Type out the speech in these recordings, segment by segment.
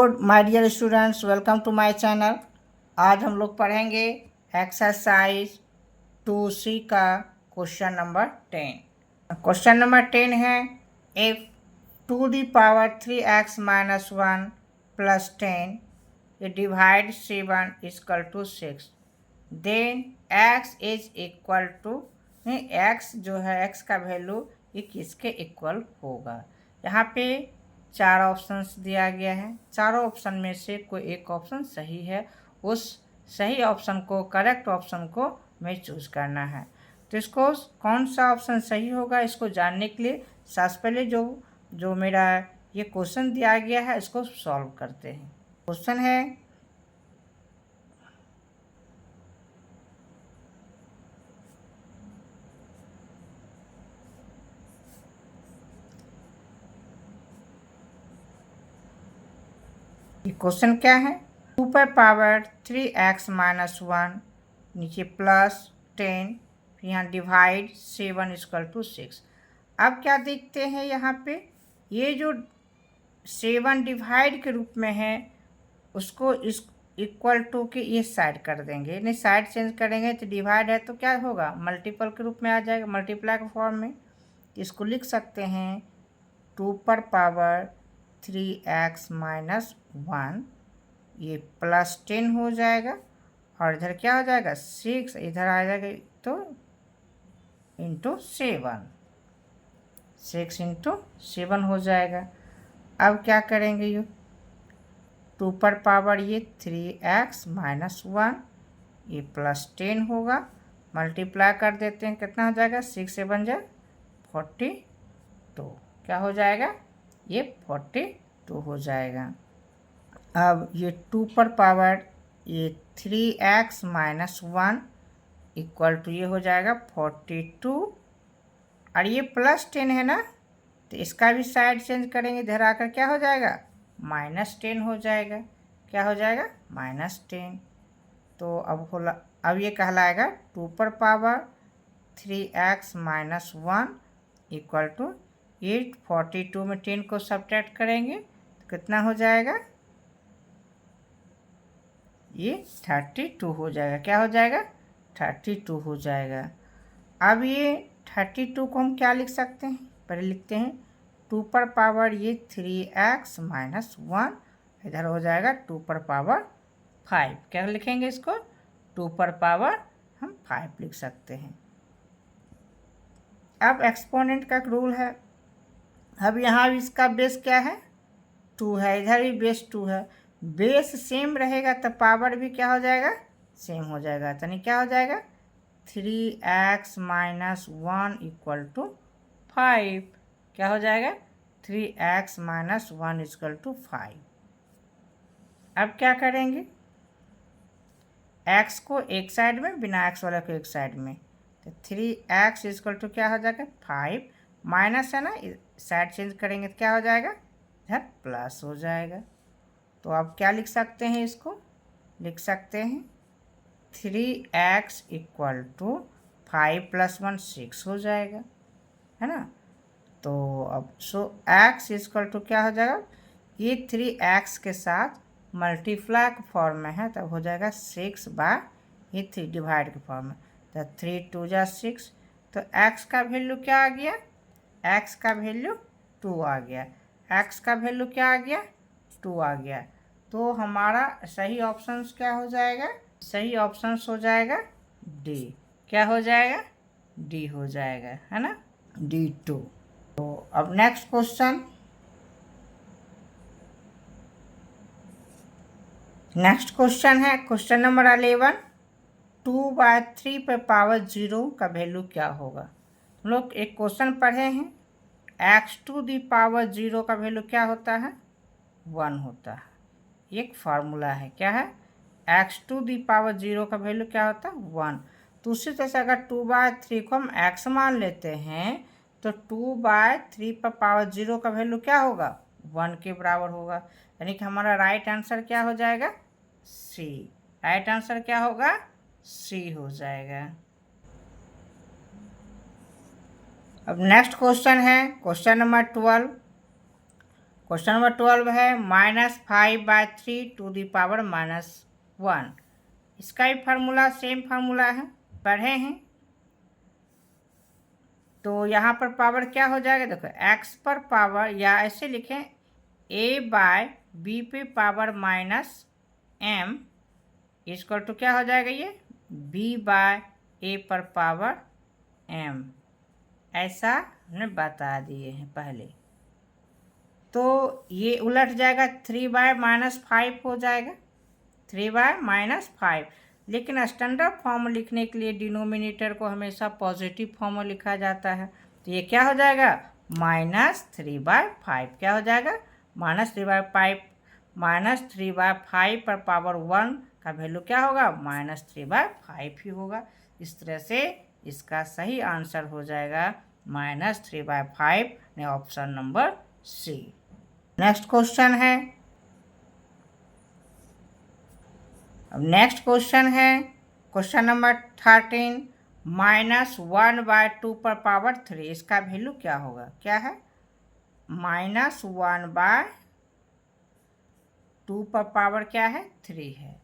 My dear students, welcome to my channel. आज हम लोग पढ़ेंगे एक्सरसाइज 2C का क्वेश्चन नंबर 10। क्वेश्चन नंबर 10 है, इफ 2 ^ 3x - 1 + 10 ये divide 7 = 6, then x is equal to, x जो है x का वैल्यू ये किसके इक्वल होगा। यहाँ पे 4 ऑप्शंस दिया गया है। चारों ऑप्शन में से कोई एक ऑप्शन सही है। उस सही ऑप्शन को, करेक्ट ऑप्शन को हमें चूज करना है। तो इसको कौन सा ऑप्शन सही होगा इसको जानने के लिए सबसे पहले जो मेरा ये क्वेश्चन दिया गया है इसको सॉल्व करते हैं। क्वेश्चन है, ये क्वेश्चन क्या है, 2 ^ 3x - 1 नीचे प्लस 10, फिर यहाँ डिवाइड 7 = 6। अब क्या देखते हैं यहाँ पे, ये जो 7 डिवाइड के रूप में है उसको इस इक्वल टू के ये साइड कर देंगे, नहीं साइड चेंज करेंगे तो डिवाइड है तो क्या होगा, मल्टीपल के रूप में आ जाएगा, मल्टीप्लाई के फॉर्म में। इसको लिख सकते हैं 2 ^ 3x - 1, ये प्लस 10 हो जाएगा और इधर क्या हो जाएगा 6, इधर आ जाएगा तो इंटू 7, 6 × 7 हो जाएगा। अब क्या करेंगे, ये 2 पर पावर ये 3x - 1 ये प्लस 10 होगा, मल्टीप्लाई कर देते हैं, कितना हो जाएगा 6 से बन जाए 42, क्या हो जाएगा ये 42 हो जाएगा। अब ये 2 पर पावर ये 3x - 1 इक्वल टू ये हो जाएगा 42 और ये प्लस 10 है ना, तो इसका भी साइड चेंज करेंगे, इधर आकर क्या हो जाएगा -10 हो जाएगा, क्या हो जाएगा -10। तो अब ये कहलाएगा 2 पर पावर 3x - 1 इक्वल टू 8, 42 में 10 को सब्ट्रैक्ट करेंगे तो कितना हो जाएगा, ये 32 हो जाएगा, क्या हो जाएगा 32 हो जाएगा। अब ये 32 को हम क्या लिख सकते हैं, पहले लिखते हैं 2 पर पावर ये 3x - 1 इधर हो जाएगा 2 पर पावर 5, क्या लिखेंगे इसको 2 पर पावर हम 5 लिख सकते हैं। अब एक्सपोनेंट का एक रूल है, अब यहाँ इसका बेस क्या है 2 है, इधर भी बेस 2 है, बेस सेम रहेगा तो पावर भी क्या हो जाएगा सेम हो जाएगा, यानी क्या हो जाएगा 3x - 1 इक्वल टू 5, क्या हो जाएगा 3x - 1 इक्वल टू 5। अब क्या करेंगे, x को एक साइड में, बिना x वाला को एक साइड में, तो 3x इक्वल टू क्या हो जाएगा 5, माइनस है ना, साइड चेंज करेंगे तो क्या हो जाएगा इधर प्लस हो जाएगा। तो आप क्या लिख सकते हैं, इसको लिख सकते हैं 3x इक्वल टू 5 + 1 6 हो जाएगा, है ना। तो अब x इक्वल टू क्या हो जाएगा, ये 3x के साथ मल्टीप्लाई के फॉर्म में है तब हो जाएगा 6/3 डिवाइड के फॉर्म में, तो 3 × 2 = 6, तो x का वैल्यू क्या आ गया, x का वैल्यू 2 आ गया, x का वैल्यू क्या आ गया 2 आ गया। तो हमारा सही ऑप्शंस क्या हो जाएगा, सही ऑप्शंस हो जाएगा डी, क्या हो जाएगा डी हो जाएगा, है ना, D2। तो अब नेक्स्ट क्वेश्चन, है क्वेश्चन नंबर 11, 2/3 पर पावर 0 का वैल्यू क्या होगा। हम लोग एक क्वेश्चन पढ़े हैं, x⁴ का वैल्यू क्या होता है 1 होता है, एक फार्मूला है, क्या है x⁴ का वैल्यू क्या होता है 1। तो उसी तरह से अगर 2/3 को हम x मान लेते हैं तो 2/3 पर पावर 0 का वैल्यू क्या होगा 1 के बराबर होगा, यानी कि हमारा राइट आंसर क्या हो जाएगा सी, राइट आंसर क्या होगा सी हो जाएगा। अब नेक्स्ट क्वेश्चन है क्वेश्चन नंबर 12, क्वेश्चन नंबर 12 है -5/3 ⁻⁻1। इसका भी फार्मूला सेम फार्मूला है, पढ़े हैं। तो यहाँ पर पावर क्या हो जाएगा, देखो x पर पावर, या ऐसे लिखें a/b पे पावर -m इक्वल टू क्या हो जाएगा, ये b/a पर पावर m, ऐसा हमने बता दिए हैं पहले। तो ये उलट जाएगा, 3/-5 हो जाएगा, 3/-5। लेकिन स्टैंडर्ड फॉर्म लिखने के लिए डिनोमिनेटर को हमेशा पॉजिटिव फॉर्म में लिखा जाता है। तो ये क्या हो जाएगा, -3/5। क्या हो जाएगा, -3/5। -3/5 पर पावर 1 का वैल्यू क्या होगा, -3/5 ही होगा। इस तरह से इसका सही आंसर हो जाएगा -3/5, ने option number C. Next question है, अब नेक्स्ट क्वेश्चन है क्वेश्चन नंबर 13, -1/2 पर पावर 3। इसका वैल्यू क्या होगा, क्या है, -1/2 पर पावर क्या है, 3 है।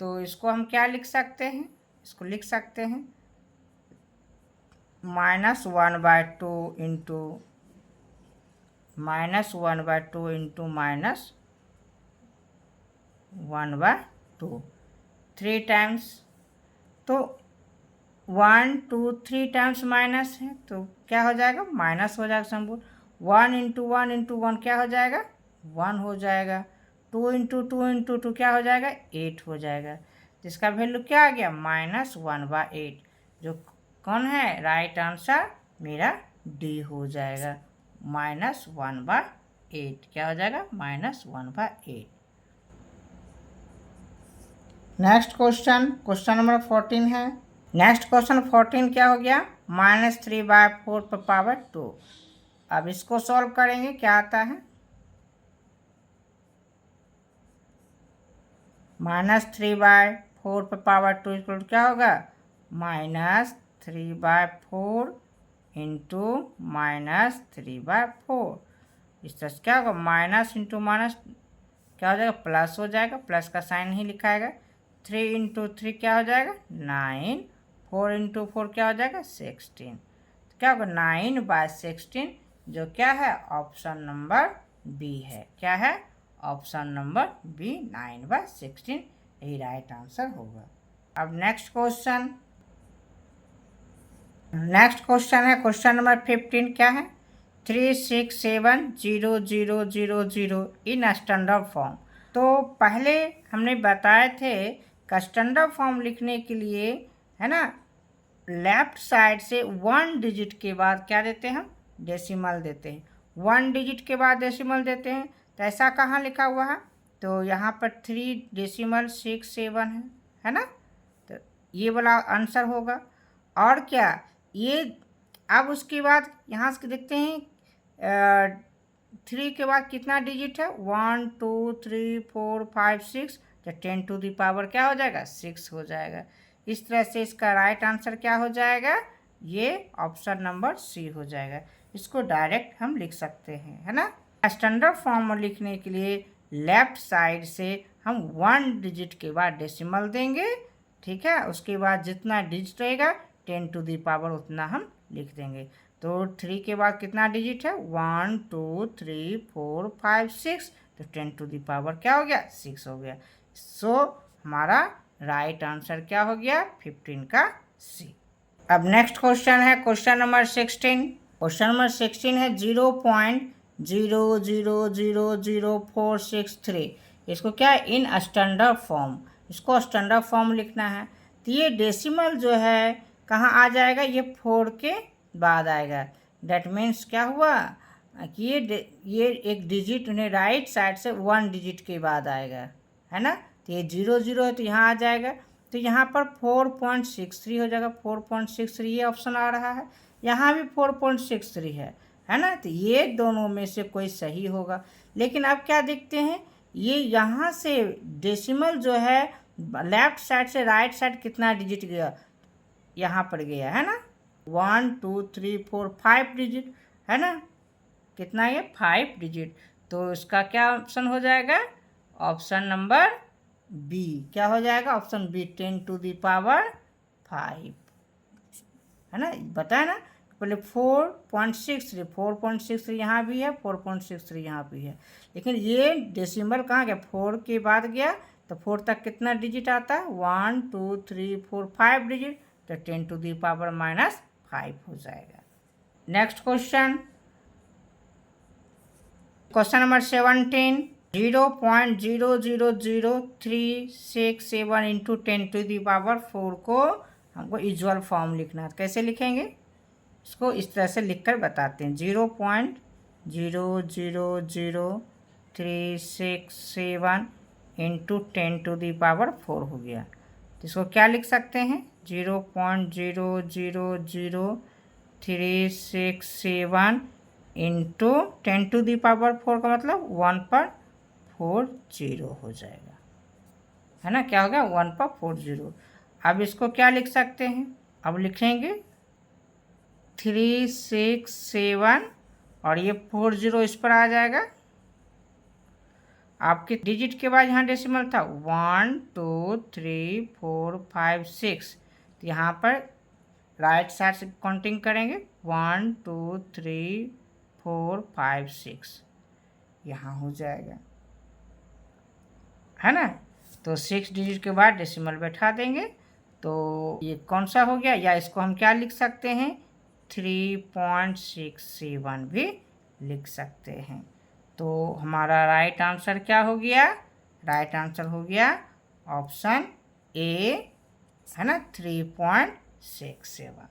तो इसको हम क्या लिख सकते हैं, इसको लिख सकते हैं -1/2 इंटू -1/2 3 टाइम्स। तो 1 2 3 टाइम्स माइनस है, तो क्या हो जाएगा, माइनस हो जाएगा संपूर्ण। 1 इंटू 1 इंटू 1 क्या हो जाएगा, 1 हो जाएगा। 2 इंटू 2 इंटू 2 क्या हो जाएगा, 8 हो जाएगा। तो इसका वैल्यू क्या आ गया, -1/8, जो कौन है, राइट आंसर मेरा डी हो जाएगा, -1/8। क्या हो जाएगा, -1/8। नेक्स्ट क्वेश्चन, क्वेश्चन नंबर 14 है। नेक्स्ट क्वेश्चन 14 क्या हो गया, -3/4 पर पावर 2। अब इसको सॉल्व करेंगे, क्या आता है, -3/4 पर पावर 2 इक्वल क्या होगा, -3/4 इंटू -3/4। इस तरह से क्या होगा, माइनस इंटू माइनस क्या हो जाएगा, प्लस हो जाएगा, प्लस का साइन नहीं लिखाएगा। 3 इंटू 3 क्या हो जाएगा, 9। 4 इंटू 4 क्या हो जाएगा, 16। तो क्या होगा, 9/16, जो क्या है, ऑप्शन नंबर बी है। क्या है, ऑप्शन नंबर बी, 9/16 यही राइट आंसर होगा। अब नेक्स्ट क्वेश्चन, नेक्स्ट क्वेश्चन है क्वेश्चन नंबर 15। क्या है, 3670000 इन स्टैंडर्ड फॉर्म। तो पहले हमने बताए थे कि स्टैंडर्ड फॉर्म लिखने के लिए, है ना, लेफ्ट साइड से 1 डिजिट के बाद क्या देते हैं, हम डेसिमल देते हैं। 1 डिजिट के बाद डेसिमल देते हैं। तो ऐसा कहाँ लिखा हुआ है, तो यहाँ पर 3.67 है ना। तो ये वाला आंसर होगा। और क्या, ये अब उसके बाद यहाँ से देखते हैं 3 के बाद कितना डिजिट है, 1 2 3 4 5 6, तो 10 टू द पावर क्या हो जाएगा, 6 हो जाएगा। इस तरह से इसका राइट आंसर क्या हो जाएगा, ये ऑप्शन नंबर सी हो जाएगा। इसको डायरेक्ट हम लिख सकते हैं, है ना। स्टैंडर्ड फॉर्म में लिखने के लिए लेफ्ट साइड से हम 1 डिजिट के बाद डेसिमल देंगे, ठीक है। उसके बाद जितना डिजिट रहेगा 10 टू द पावर उतना हम लिख देंगे। तो 3 के बाद कितना डिजिट है, 1 2 3 4 5 6, तो 10 टू द पावर क्या हो गया, 6 हो गया। सो हमारा राइट आंसर क्या हो गया, 15 का सी। अब नेक्स्ट क्वेश्चन है क्वेश्चन नंबर 16। क्वेश्चन नंबर 16 है 0.000463। इसको क्या है, इन स्टैंडर्ड फॉर्म, इसको स्टैंडर्ड फॉर्म लिखना है। तो ये डेसिमल जो है कहाँ आ जाएगा, ये 4 के बाद आएगा। डेट मीन्स क्या हुआ कि ये एक डिजिट उन्हें राइट साइड से 1 डिजिट के बाद आएगा, है ना। तो ये 0 0 है, तो यहाँ आ जाएगा। तो यहाँ पर 4.63 हो जाएगा, 4.63 ये ऑप्शन आ रहा है। यहाँ भी 4.63 है ना। तो ये दोनों में से कोई सही होगा। लेकिन अब क्या देखते हैं, ये यहाँ से डेसिमल जो है लेफ्ट साइड से राइट साइड कितना डिजिट गया, यहाँ पर गया, है ना। 1 2 3 4 5 डिजिट, है ना। कितना ये, 5 डिजिट। तो इसका क्या ऑप्शन हो जाएगा? Option number B. क्या हो जाएगा? ऑप्शन बी, 10⁵ है ना, बताया ना। पहले 4.63 यहाँ भी है, 4.63 यहाँ भी है, लेकिन ये डेसिमल कहाँ गया? 4 के बाद गया, तो 4 तक कितना डिजिट आता है? 1 2 3 4 5 डिजिट, तो 10⁻⁻5 हो जाएगा। Next question, question number 17, 0.00036 into 10⁻4 को हमको इक्वल फॉर्म लिखना है। कैसे लिखेंगे इसको? इस तरह से लिखकर बताते हैं। 0.00036 इंटू 10⁻4 हो गया, तो इसको क्या लिख सकते हैं? 0.00036 इंटू 10⁻4 का मतलब 1/40 हो जाएगा, है ना। क्या हो गया? 1/40। अब इसको क्या लिख सकते हैं? अब लिखेंगे 367 और ये 40 इस पर आ जाएगा। आपके डिजिट के बाद यहाँ डेसिमल था 1 2 3 4 5 6, तो यहाँ पर राइट साइड से काउंटिंग करेंगे 1 2 3 4 5 6, यहाँ हो जाएगा, है ना। तो 6 डिजिट के बाद डेसिमल बैठा देंगे, तो ये कौन सा हो गया? या इसको हम क्या लिख सकते हैं? 3.67 भी लिख सकते हैं। तो हमारा राइट आंसर क्या हो गया? राइट आंसर हो गया ऑप्शन ए, है ना, 3.67।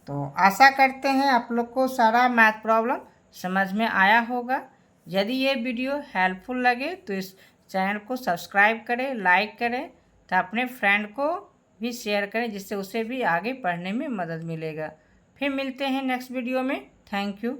तो आशा करते हैं आप लोग को सारा मैथ प्रॉब्लम समझ में आया होगा। यदि ये वीडियो हेल्पफुल लगे तो इस चैनल को सब्सक्राइब करें, लाइक करें, तो अपने फ्रेंड को भी शेयर करें, जिससे उसे भी आगे पढ़ने में मदद मिलेगा। फिर मिलते हैं नेक्स्ट वीडियो में। Thank you.